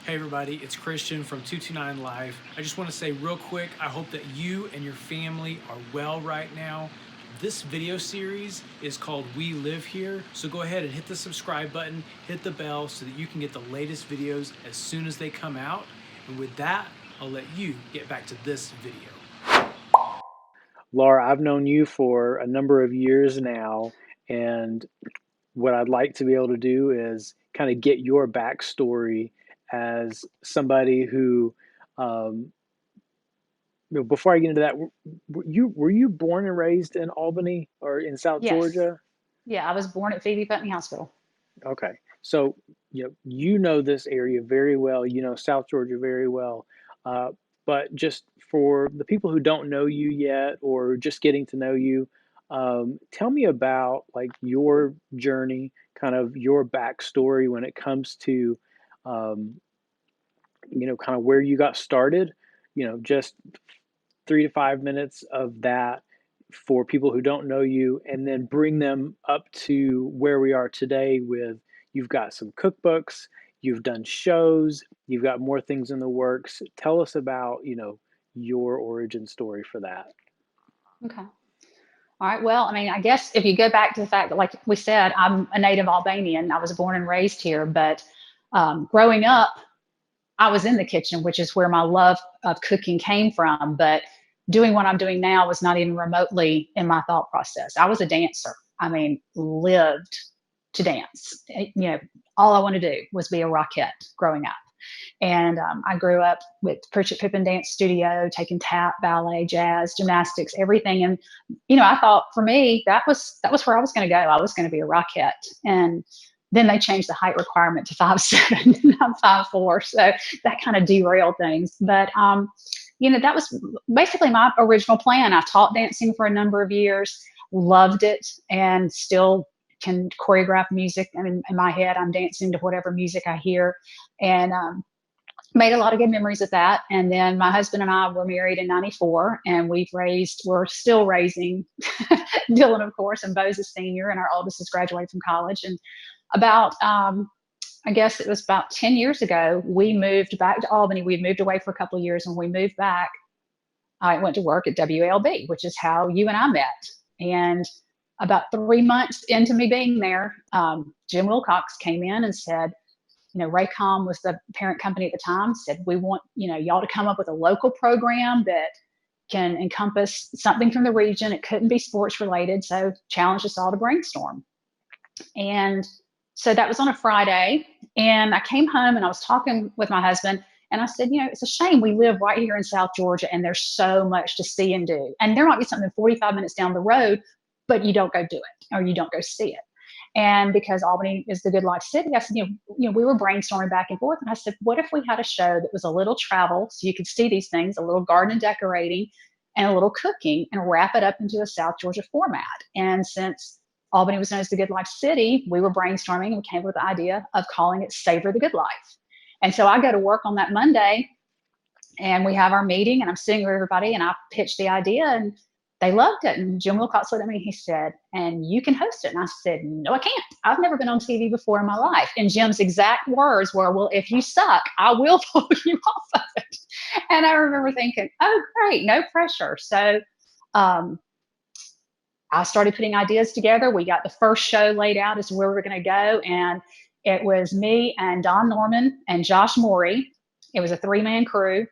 Hey everybody, it's Christian from 229 Live. I just want to say real quick, I hope that you and your family are well right now. This video series is called We Live Here, so go ahead and hit the subscribe button, hit the bell so that you can get the latest videos as soon as they come out. And with that, I'll let you get back to this video. Laura, I've known you for a number of years now, and what I'd like to be able to do is kind of get your backstory as somebody who, um, before I get into that, were you born and raised in Albany or in South Yes. Georgia? Yeah, I was born at Phoebe Putney Hospital. Okay, so you know this area very well. You know South Georgia very well. Uh, but just for the people who don't know you yet, or just getting to know you, tell me about like your journey, kind of your backstory when it comes to, um, kind of where you got started. Just 3 to 5 minutes of that for people who don't know you, and then bring them up to where we are today with you've got some cookbooks, you've done shows, you've got more things in the works. Tell us about, your origin story for that. Okay. All right. Well, I mean, I guess if you go back to the fact that, like we said, I'm a native Albanian. I was born and raised here, but growing up, I was in the kitchen, which is where my love of cooking came from. But doing what I'm doing now was not even remotely in my thought process. I was a dancer. I mean, lived to dance. All I wanted to do was be a rockette growing up. And I grew up with Pritchett Pippin Dance Studio, taking tap, ballet, jazz, gymnastics, everything. And I thought for me that was where I was going to go. I was going to be a rockette, and then they changed the height requirement to 5'7", and I'm 5'4", so that kind of derailed things. But that was basically my original plan. I taught dancing for a number of years, loved it, and still can choreograph music. I mean, in my head, I'm dancing to whatever music I hear, and made a lot of good memories of that. And then my husband and I were married in '94, and we're still raising Dylan, of course, and Bo's a senior, and our oldest is graduating from college. And about, I guess it was about 10 years ago, we moved back to Albany. We had moved away for a couple of years, and we moved back. I went to work at WLB, which is how you and I met. And about 3 months into me being there, Jim Wilcox came in and said, Raycom was the parent company at the time, said, we want, y'all to come up with a local program that can encompass something from the region. It couldn't be sports related. So challenged us all to brainstorm. And so that was on a Friday. And I came home and I was talking with my husband, and I said, it's a shame we live right here in South Georgia and there's so much to see and do. And there might be something 45 minutes down the road, but you don't go do it or you don't go see it. And because Albany is the good life city, I said, we were brainstorming back and forth. And I said, what if we had a show that was a little travel so you could see these things, a little garden and decorating and a little cooking, and wrap it up into a South Georgia format? And since Albany was known as the good life city, we were brainstorming and came up with the idea of calling it Savor the Good Life. And so I go to work on that Monday, and we have our meeting, and I'm sitting with everybody, and I pitched the idea, and they loved it. And Jim Wilcox looked at me, he said, and you can host it. And I said, no, I can't. I've never been on TV before in my life. And Jim's exact words were, well, if you suck, I will pull you off of it. And I remember thinking, oh, great, no pressure. So um, I started putting ideas together. We got the first show laid out as to where we were going to go. And it was me and Don Norman and Josh Morey. It was a 3-man crew.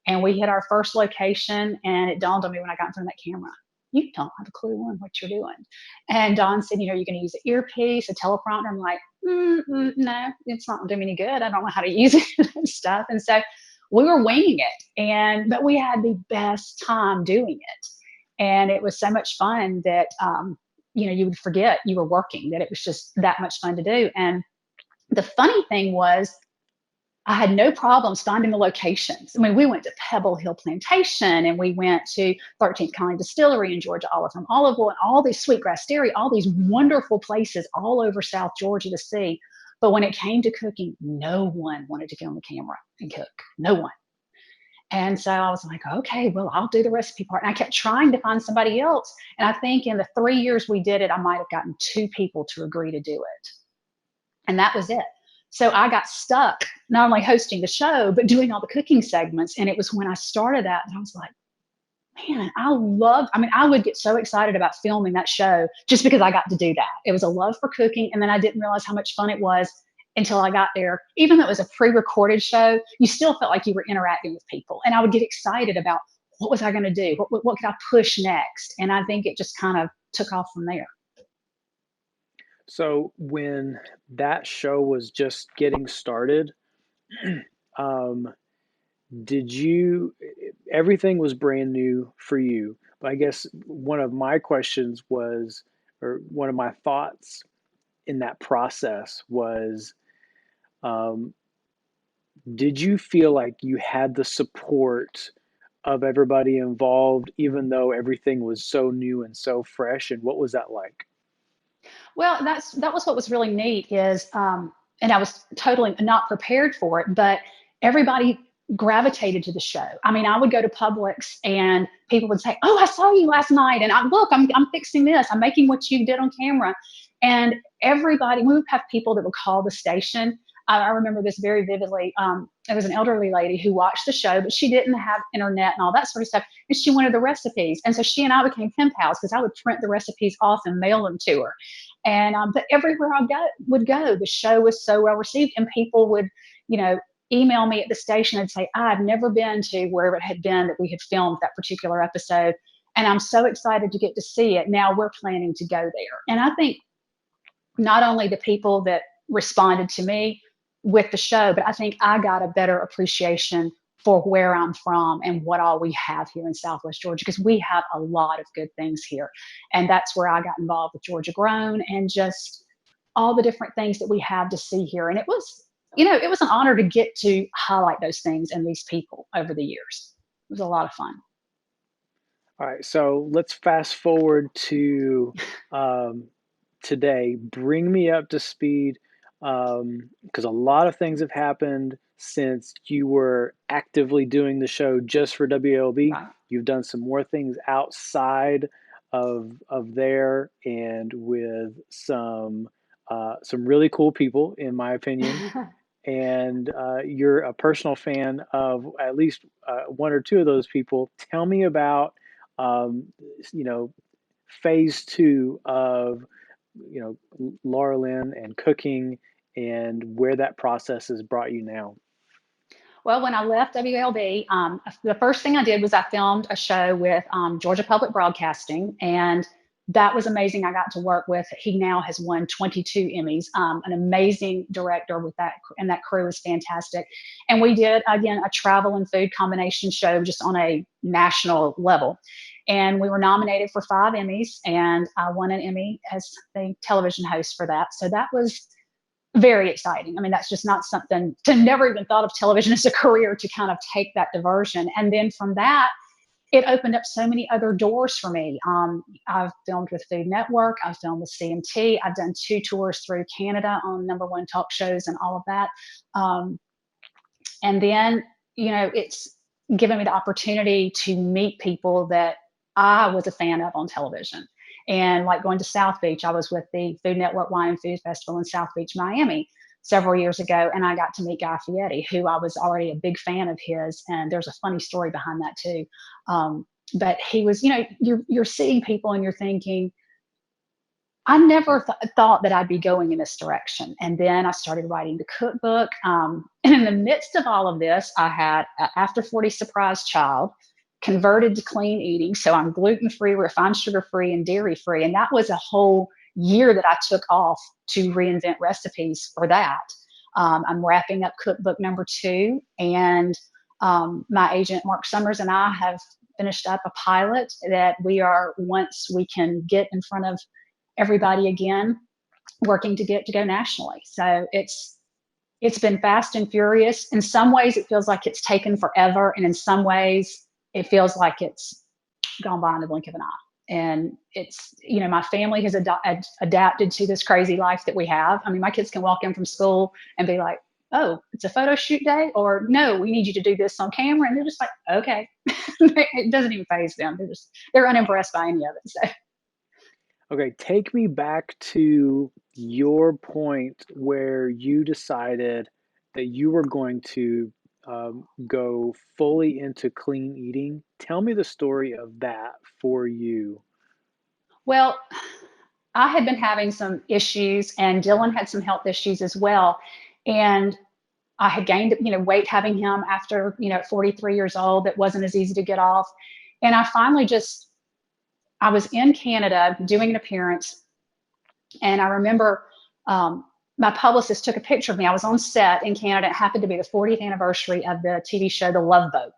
And we hit our first location. And it dawned on me when I got in front of that camera, you don't have a clue on what you're doing. And Don said, you're going to use an earpiece, a teleprompter. I'm like, no, it's not doing me any good. I don't know how to use it and stuff. And so we were winging it. But we had the best time doing it. And it was so much fun that, you would forget you were working, that it was just that much fun to do. And the funny thing was, I had no problems finding the locations. I mean, we went to Pebble Hill Plantation, and we went to 13th Colony Distillery in Georgia, Olive from Oliveville, and all these Sweetgrass Dairy, all these wonderful places all over South Georgia to see. But when it came to cooking, no one wanted to get on the camera and cook. No one. And so I was like, okay, well, I'll do the recipe part. And I kept trying to find somebody else. And I think in the 3 years we did it, I might have gotten 2 people to agree to do it. And that was it. So I got stuck not only hosting the show, but doing all the cooking segments. And it was when I started that, and I was like, man, I mean, I would get so excited about filming that show just because I got to do that. It was a love for cooking. And then I didn't realize how much fun it was until I got there. Even though it was a pre-recorded show, you still felt like you were interacting with people. And I would get excited about what was I going to do? What could I push next? And I think it just kind of took off from there. So when that show was just getting started, um, did you, everything was brand new for you, but I guess one of my questions was, or one of my thoughts in that process was, um, did you feel like you had the support of everybody involved, even though everything was so new and so fresh? And what was that like? Well, that was what was really neat is, and I was totally not prepared for it, but everybody gravitated to the show. I mean, I would go to Publix and people would say, "Oh, I saw you last night, and I'm fixing this. I'm making what you did on camera," and everybody. We would have people that would call the station. I remember this very vividly. There was an elderly lady who watched the show, but she didn't have internet and all that sort of stuff, and she wanted the recipes. And so she and I became pen pals because I would print the recipes off and mail them to her. And but everywhere would go, the show was so well received, and people would, you know, email me at the station and say, "I've never been to wherever it had been that we had filmed that particular episode, and I'm so excited to get to see it. Now we're planning to go there." And I think not only the people that responded to me with the show, but I think I got a better appreciation for where I'm from and what all we have here in Southwest Georgia, because we have a lot of good things here. And that's where I got involved with Georgia Grown and just all the different things that we have to see here. And it was, it was an honor to get to highlight those things and these people over the years. It was a lot of fun. All right, so let's fast forward to um, today. Bring me up to speed, because a lot of things have happened since you were actively doing the show just for WLB. Right. You've done some more things outside of there, and with some really cool people, in my opinion. And you're a personal fan of at least one or two of those people. Tell me about, um, you know, phase two of, Lara Lyn and cooking, and where that process has brought you now. Well, when I left WLB, the first thing I did was I filmed a show with Georgia Public Broadcasting, and that was amazing. I got to work with. He now has won 22 Emmys. An amazing director with that, and that crew is fantastic. And we did again a travel and food combination show just on a national level. And we were nominated for 5 Emmys, and I won an Emmy as the television host for that. So that was very exciting. I mean, that's just not something to never even thought of television as a career, to kind of take that diversion. And then from that, it opened up so many other doors for me. I've filmed with Food Network. I've filmed with CMT. I've done 2 tours through Canada on #1 talk shows and all of that. Um, and then, it's given me the opportunity to meet people that I was a fan of on television. And like going to South Beach, I was with the Food Network Wine and Food Festival in South Beach, Miami, several years ago, and I got to meet Guy Fieri, who I was already a big fan of his. And there's a funny story behind that too. But he was, you're seeing people and you're thinking, I never thought that I'd be going in this direction. And then I started writing the cookbook. And in the midst of all of this, I had an after 40 surprise child, converted to clean eating. So I'm gluten free, refined sugar free, and dairy free. And that was a whole year that I took off to reinvent recipes for that. I'm wrapping up cookbook #2. And my agent, Mark Summers, and I have finished up a pilot that we are, once we can get in front of everybody again, working to go nationally. So it's been fast and furious. In some ways, it feels like it's taken forever, and in some ways, it feels like it's gone by in the blink of an eye. And it's, my family has adapted to this crazy life that we have. I mean, my kids can walk in from school and be like, "Oh, it's a photo shoot day," or "No, we need you to do this on camera," and they're just like, "Okay." It doesn't even faze them. They're unimpressed by any of it. So. Okay, take me back to your point where you decided that you were going to go fully into clean eating. Tell me the story of that for you. Well, I had been having some issues, and Dylan had some health issues as well. And I had gained, weight having him after, at 43 years old. That wasn't as easy to get off. And I finally just, I was in Canada doing an appearance, and I remember my publicist took a picture of me. I was on set in Canada. It happened to be the 40th anniversary of the TV show The Love Boat.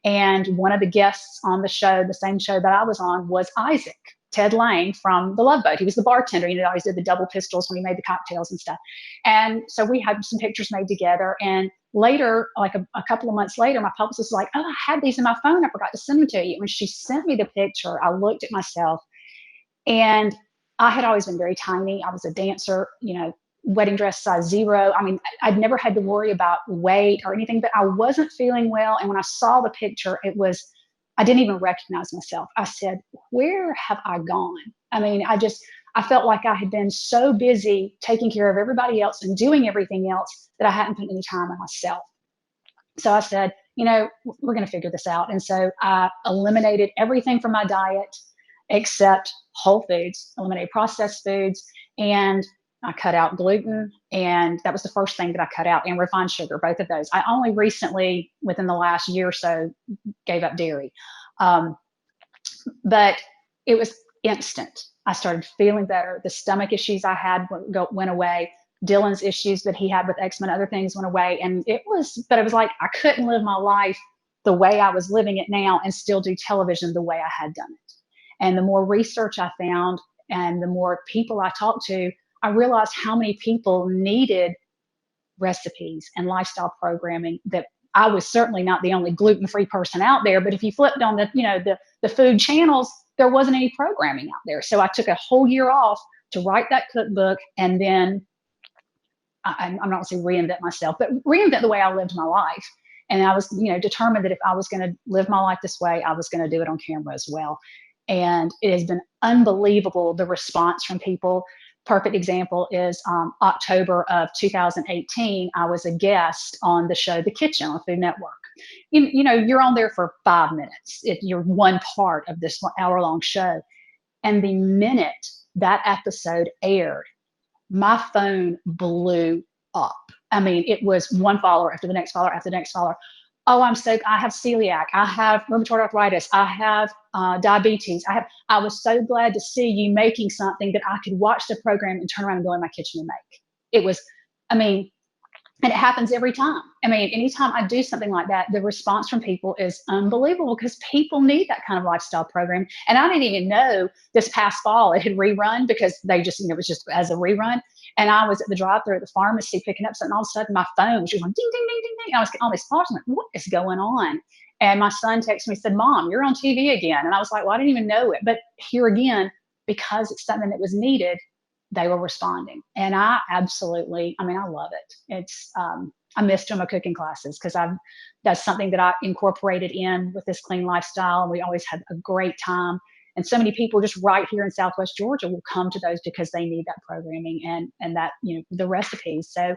And one of the guests on the show, the same show that I was on, was Isaac, Ted Lang from The Love Boat. He was the bartender. Always did the double pistols when he made the cocktails and stuff. And so we had some pictures made together. And later, like a couple of months later, my publicist was like, "Oh, I had these in my phone. I forgot to send them to you." When she sent me the picture, I looked at myself, and I had always been very tiny. I was a dancer, wedding dress size 0. I mean, I'd never had to worry about weight or anything, but I wasn't feeling well. And when I saw the picture, I didn't even recognize myself. I said, "Where have I gone?" I mean, I felt like I had been so busy taking care of everybody else and doing everything else that I hadn't put any time on myself. So I said, we're going to figure this out. And so I eliminated everything from my diet except whole foods, eliminated processed foods, and I cut out gluten. And that was the first thing that I cut out, and refined sugar, both of those. I only recently, within the last year or so, gave up dairy. Um, but it was instant. I started feeling better. The stomach issues I had went away. Dylan's issues that he had with eczema and other things went away. And it was like I couldn't live my life the way I was living it now and still do television the way I had done it. And the more research I found and the more people I talked to, I realized how many people needed recipes and lifestyle programming. That I was certainly not the only gluten-free person out there, but if you flipped on the food channels, there wasn't any programming out there. So I took a whole year off to write that cookbook, and then I'm not going to say reinvent myself, but reinvent the way I lived my life. And I was, determined that if I was going to live my life this way, I was going to do it on camera as well. And it has been unbelievable, the response from people. Perfect example is October of 2018. I was a guest on the show The Kitchen on Food Network. You're on there for 5 minutes. You're one part of this hour-long show. And the minute that episode aired, my phone blew up. I mean, it was one follower after the next follower after the next follower. "Oh, I have celiac. I have rheumatoid arthritis. I have diabetes. I was so glad to see you making something that I could watch the program and turn around and go in my kitchen and make." It was, I mean, and it happens every time. I mean, anytime I do something like that, the response from people is unbelievable because people need that kind of lifestyle program. And I didn't even know this past fall it had rerun because they just, it was just as a rerun. And I was at the drive-thru at the pharmacy picking up something. All of a sudden, my phone was just going ding, ding, ding, ding, ding. And I was getting all these calls. I'm like, what is going on? And my son texted me, said, "Mom, you're on TV again." And I was like, well, I didn't even know it. But here again, because it's something that was needed, they were responding. And I absolutely, I love it. I missed doing my cooking classes because that's something that I incorporated in with this clean lifestyle. And we always had a great time. And so many people just right here in Southwest Georgia will come to those because they need that programming and that, the recipes. So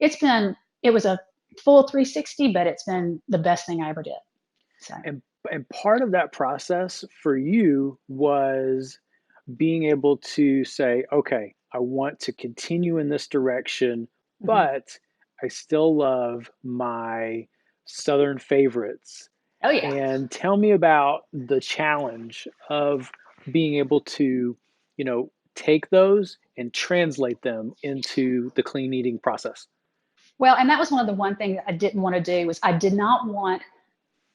it was a full 360, but it's been the best thing I ever did. So, And part of that process for you was being able to say, okay, I want to continue in this direction, mhm. but I still love my Southern favorites. Oh yeah. And tell me about the challenge of being able to, take those and translate them into the clean eating process. Well, and that was one thing that I didn't want to do was I did not want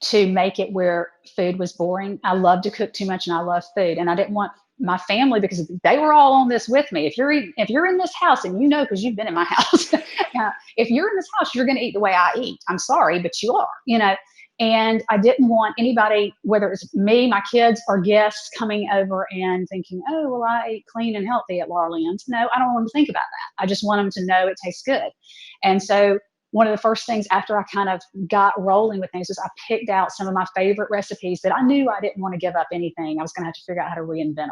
to make it where food was boring. I love to cook too much and I love food. And I didn't want my family, because they were all on this with me. If you're in this house, and because you've been in my house, if you're in this house, you're going to eat the way I eat. I'm sorry, but you are. And I didn't want anybody, whether it's me, my kids, or guests coming over and thinking, "Oh, well, I ate clean and healthy at Lara Lyn's." No, I don't want them to think about that. I just want them to know it tastes good. And so one of the first things after I kind of got rolling with things was I picked out some of my favorite recipes that I knew I didn't want to give up anything. I was going to have to figure out how to reinvent them.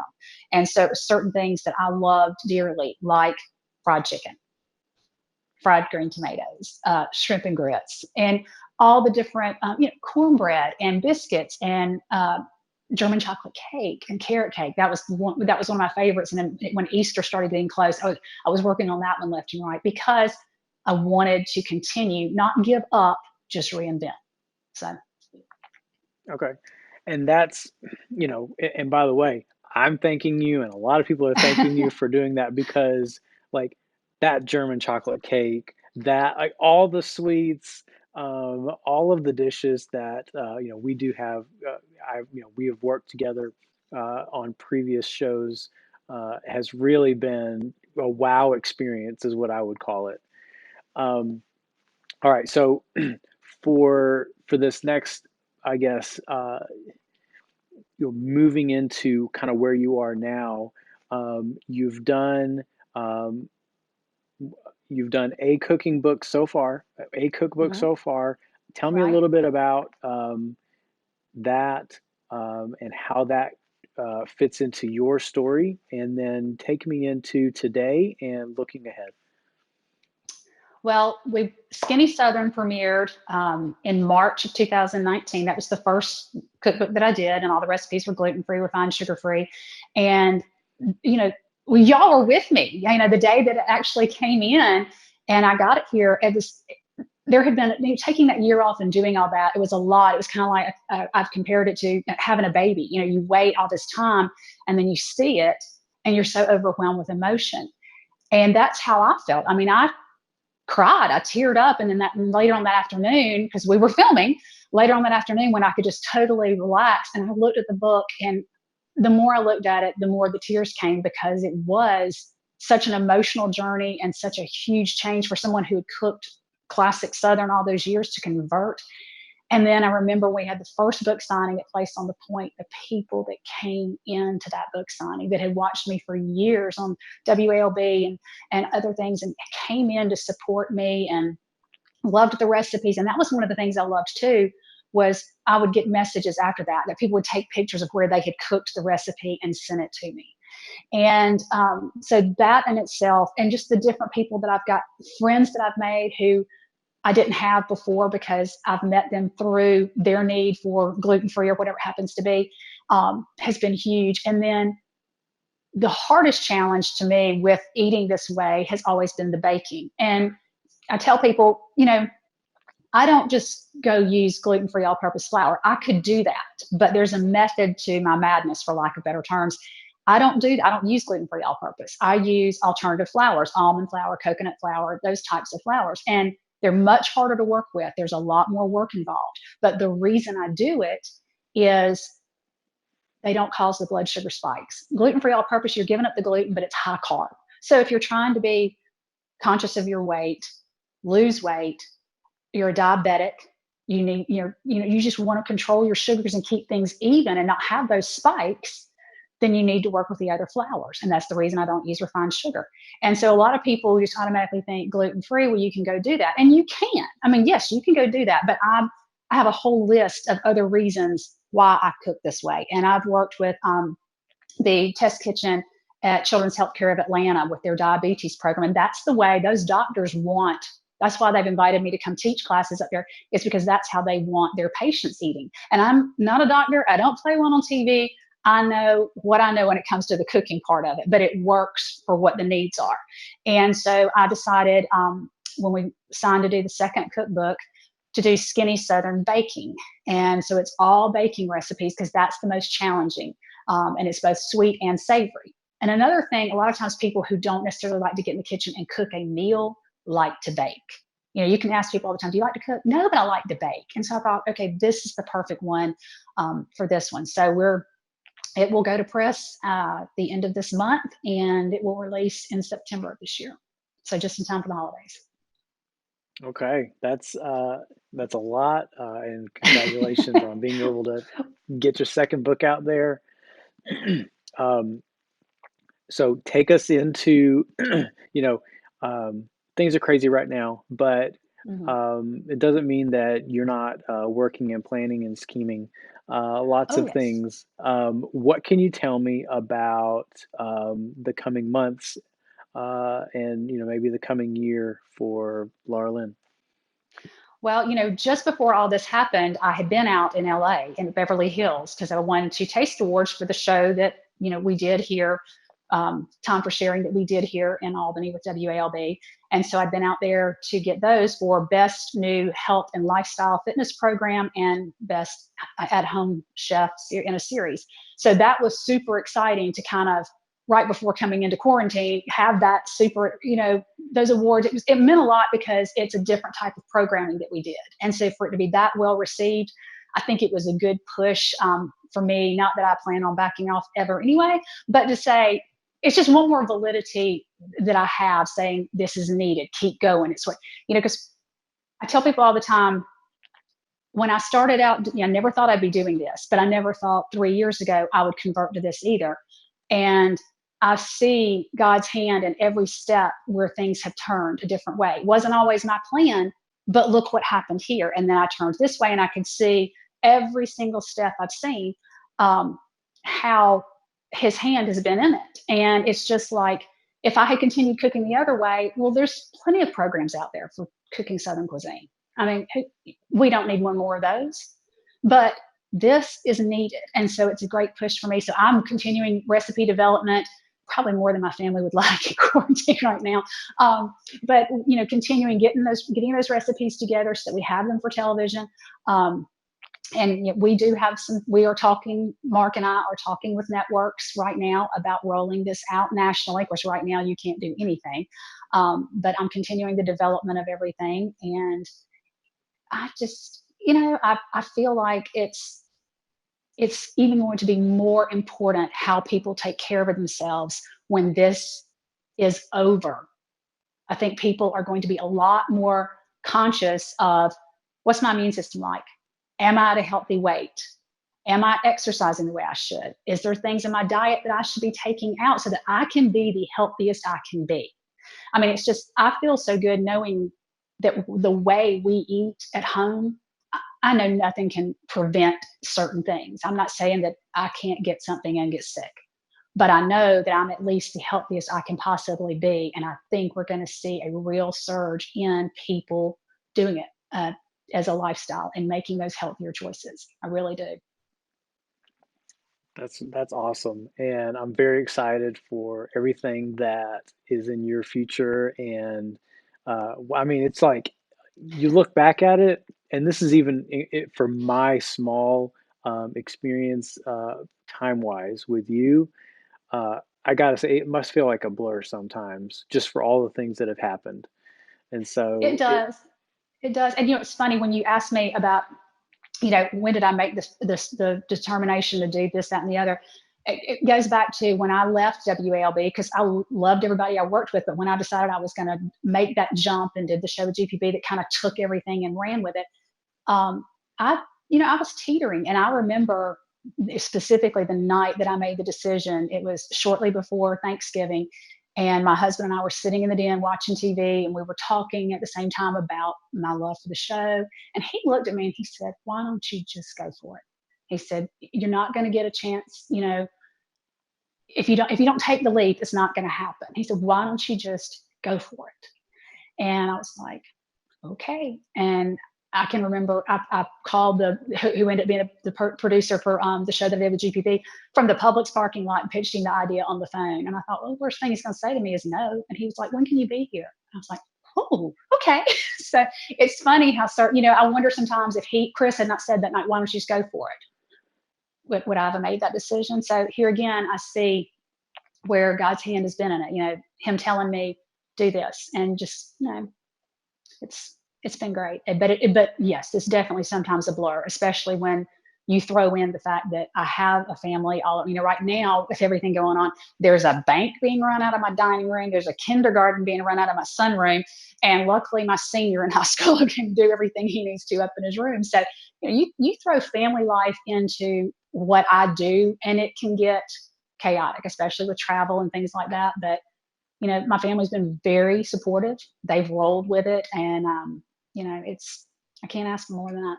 And so it was certain things that I loved dearly, like fried chicken, fried green tomatoes, shrimp and grits, and all the different, cornbread and biscuits and German chocolate cake and carrot cake. That was one of my favorites. And then when Easter started getting close, I was working on that one left and right because I wanted to continue, not give up, just reinvent. So Okay. And that's, and by the way, I'm thanking you, and a lot of people are thanking you for doing that because, like, that German chocolate cake, that, like, all the sweets, all of the dishes that, we do have, we have worked together on previous shows, has really been a wow experience, is what I would call it. Um, all right. So for this next, I guess, moving into kind of where you are now, um, you've done um, you've done a cooking book so far, a cookbook mhm, so far. Tell me a right. little bit about that and how that fits into your story, and then take me into today and looking ahead. Well, we Skinny Southern premiered in March of 2019. That was the first cookbook that I did, and all the recipes were gluten free, refined, sugar free. And you know, well, y'all were with me. The day that it actually came in, and I got it here. It was there had been taking that year off and doing all that. It was a lot. It was kind of like I've compared it to having a baby. You wait all this time, and then you see it, and you're so overwhelmed with emotion. And that's how I felt. I mean, I cried. I teared up, and then that later on that afternoon, because we were filming later on that afternoon, when I could just totally relax, and I looked at the book, and the more I looked at it, the more the tears came because it was such an emotional journey and such a huge change for someone who had cooked classic Southern all those years to convert. And then I remember we had the first book signing at Place on the Point. The people that came into that book signing that had watched me for years on WALB and other things and came in to support me and loved the recipes. And that was one of the things I loved too, was I would get messages after that people would take pictures of where they had cooked the recipe and sent it to me. And so that in itself, and just the different people that I've got, friends that I've made who I didn't have before because I've met them through their need for gluten free or whatever it happens to be, has been huge. And then the hardest challenge to me with eating this way has always been the baking. And I tell people, I don't just go use gluten free all purpose flour. I could do that, but there's a method to my madness, for lack of better terms. I don't use gluten free all purpose. I use alternative flours, almond flour, coconut flour, those types of flours. And they're much harder to work with. There's a lot more work involved. But the reason I do it is they don't cause the blood sugar spikes. Gluten free all purpose, you're giving up the gluten, but it's high carb. So if you're trying to be conscious of your weight, lose weight, you're a diabetic, you just want to control your sugars and keep things even and not have those spikes, then you need to work with the other flours. And that's the reason I don't use refined sugar. And so a lot of people just automatically think gluten free, well, you can go do that. And you can. I mean, yes, you can go do that. But I have a whole list of other reasons why I cook this way. And I've worked with the test kitchen at Children's Healthcare of Atlanta with their diabetes program. And that's the way those doctors want. That's why they've invited me to come teach classes up there. It's because that's how they want their patients eating. And I'm not a doctor. I don't play one on TV. I know what I know when it comes to the cooking part of it, but it works for what the needs are. And so I decided when we signed to do the second cookbook to do Skinny Southern baking. And so it's all baking recipes because that's the most challenging. And it's both sweet and savory. And another thing, a lot of times people who don't necessarily like to get in the kitchen and cook a meal like to bake. You can ask people all the time, do you like to cook? No, but I like to bake. And so I thought, okay, this is the perfect one for this one. So it will go to press the end of this month, and it will release in September of this year. So just in time for the holidays. Okay, that's a lot, and congratulations on being able to get your second book out there. um, so take us into, you know, things are crazy right now, but Hmm. It doesn't mean that you're not working and planning and scheming lots Oh, of yes. things. What can you tell me about the coming months and maybe the coming year for Lara Lyn? Well, just before all this happened, I had been out in LA in Beverly Hills because I won 2 Taste Awards for the show that, we did here, Time for Sharing that we did here in Albany with WALB. And so I'd been out there to get those for Best New Health and Lifestyle Fitness Program and Best at Home Chef in a series. So that was super exciting to kind of right before coming into quarantine have that super, those awards. It meant a lot because it's a different type of programming that we did, and so for it to be that well received, I think it was a good push for me. Not that I plan on backing off ever anyway, but to say it's just one more validity that I have saying this is needed. Keep going. It's what because I tell people all the time when I started out, I never thought I'd be doing this, but I never thought 3 years ago I would convert to this either. And I see God's hand in every step where things have turned a different way. It wasn't always my plan, but look what happened here. And then I turned this way and I can see every single step I've seen, how his hand has been in it. And it's just like, if I had continued cooking the other way, well, there's plenty of programs out there for cooking Southern cuisine. I mean, we don't need one more of those, but this is needed. And so it's a great push for me. So I'm continuing recipe development, probably more than my family would like in quarantine right now. But continuing getting those recipes together so that we have them for television. Um, and we do have some, we are talking, Mark and I are talking with networks right now about rolling this out nationally. Of course, right now you can't do anything. But I'm continuing the development of everything. And I just, I feel like it's even going to be more important how people take care of themselves when this is over. I think people are going to be a lot more conscious of what's my immune system like? Am I at a healthy weight? Am I exercising the way I should? Is there things in my diet that I should be taking out so that I can be the healthiest I can be? I mean, it's just, I feel so good knowing that the way we eat at home, I know nothing can prevent certain things. I'm not saying that I can't get something and get sick, but I know that I'm at least the healthiest I can possibly be. And I think we're going to see a real surge in people doing it as a lifestyle and making those healthier choices. I really do. That's awesome, and I'm very excited for everything that is in your future. And I mean, it's like you look back at it, and this is even for my small experience, time wise with you. I gotta say, it must feel like a blur sometimes, just for all the things that have happened. And It so it does. It does. And it's funny when you ask me about, when did I make the determination to do this, that, and the other? It goes back to when I left WALB because I loved everybody I worked with, but when I decided I was going to make that jump and did the show with GPB that kind of took everything and ran with it, um, I, I was teetering, and I remember specifically the night that I made the decision. It was shortly before Thanksgiving, and my husband and I were sitting in the den watching TV, and we were talking at the same time about my love for the show. And he looked at me and he said, "Why don't you just go for it?" He said, "You're not going to get a chance, if you don't take the leap, it's not going to happen." He said, "Why don't you just go for it?" And I was like, okay. And I can remember I called who ended up being the producer for the show that I did with GPP from the Publix parking lot and pitched him the idea on the phone. And I thought, well, the worst thing he's going to say to me is no. And he was like, "When can you be here?" And I was like, "Oh, okay." So it's funny how certain, I wonder sometimes if Chris had not said that night, "Why don't you just go for it?" Would I have made that decision? So here again, I see where God's hand has been in it. Him telling me do this, and just it's been great. But yes, it's definitely sometimes a blur, especially when you throw in the fact that I have a family. All right now with everything going on, there's a bank being run out of my dining room. There's a kindergarten being run out of my sunroom, and luckily my senior in high school can do everything he needs to up in his room. So you throw family life into what I do, and it can get chaotic, especially with travel and things like that. But my family's been very supportive. They've rolled with it, and I can't ask for more than that.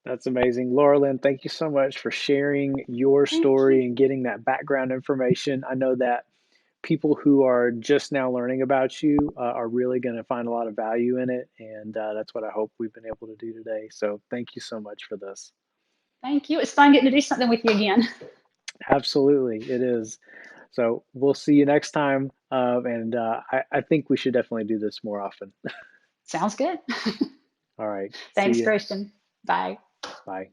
That's amazing. Lara Lyn, thank you so much for sharing your Thank you. story and getting that background information. I know that people who are just now learning about you are really going to find a lot of value in it. And that's what I hope we've been able to do today. So thank you so much for this. Thank you. It's fun getting to do something with you again. Absolutely, it is. So we'll see you next time. I think we should definitely do this more often. Sounds good. All right. See Thanks, you. Christian. Bye. Bye.